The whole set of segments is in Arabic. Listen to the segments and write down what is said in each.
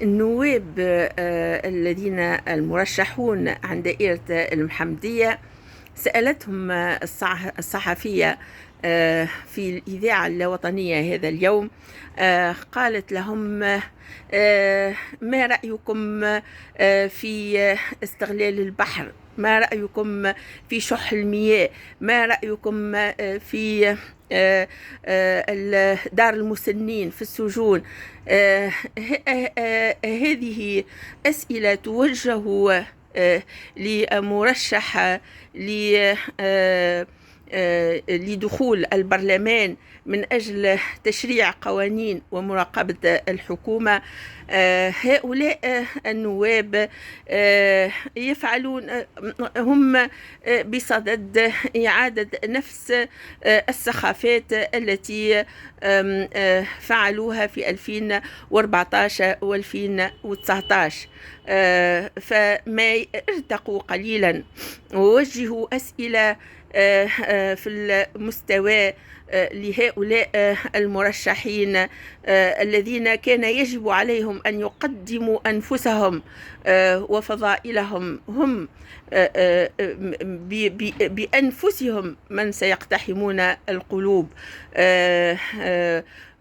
النواب الذين المرشحون عن دائرة المحمدية سألتهم الصحفية في الإذاعة الوطنية هذا اليوم. قالت لهم ما رأيكم في استغلال البحر؟ ما رأيكم في شح المياه؟ ما رأيكم في دار المسنين في السجون؟ هذه أسئلة توجه لمرشح لدخول البرلمان من أجل تشريع قوانين ومراقبة الحكومة. هؤلاء النواب يفعلون هم بصدد إعادة نفس السخافات التي فعلوها في 2014 و2019. فما ارتقوا قليلا ووجهوا أسئلة في المستوى لهؤلاء المرشحين الذين كان يجب عليهم أن يقدموا أنفسهم وفضائلهم هم بأنفسهم من سيقتحمون القلوب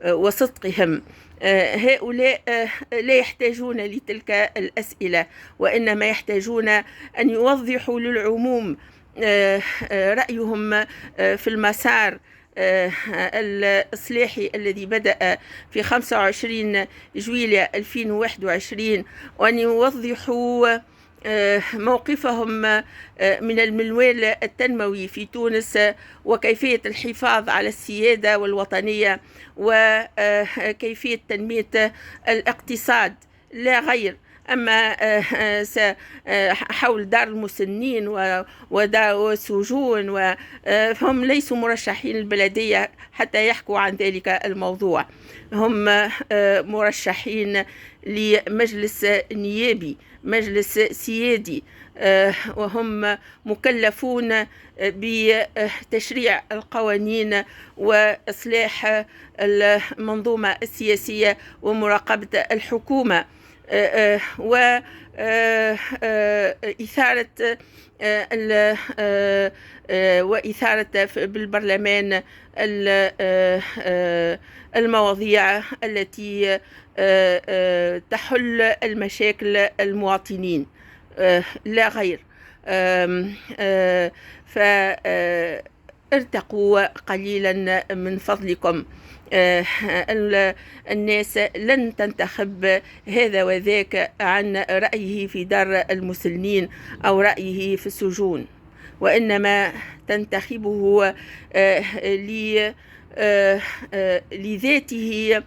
وصدقهم. هؤلاء لا يحتاجون لتلك الأسئلة، وإنما يحتاجون أن يوضحوا للعموم رأيهم في المسار الإصلاحي الذي بدأ في 25 جويلية 2021، وأن يوضحوا موقفهم من المنوال التنموي في تونس وكيفية الحفاظ على السيادة والوطنية وكيفية تنمية الاقتصاد لا غير. أما حول دار المسنين والسجون فهم ليسوا مرشحين البلدية حتى يحكوا عن ذلك الموضوع. هم مرشحين لمجلس نيابي، مجلس سيادي، وهم مكلفون بتشريع القوانين وإصلاح المنظومة السياسية ومراقبة الحكومة وإثارة بالبرلمان المواضيع التي تحل المشاكل المواطنين لا غير. فارتقوا قليلا من فضلكم. الناس لن تنتخب هذا وذاك عن رأيه في دار المسنين أو رأيه في السجون، وإنما تنتخبه لذاته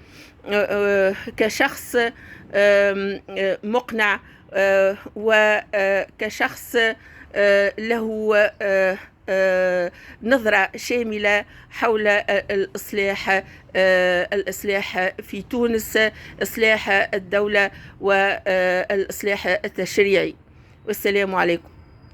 كشخص مقنع وكشخص له نظرة شاملة حول الإصلاح في تونس، إصلاح الدولة والإصلاح التشريعي. والسلام عليكم.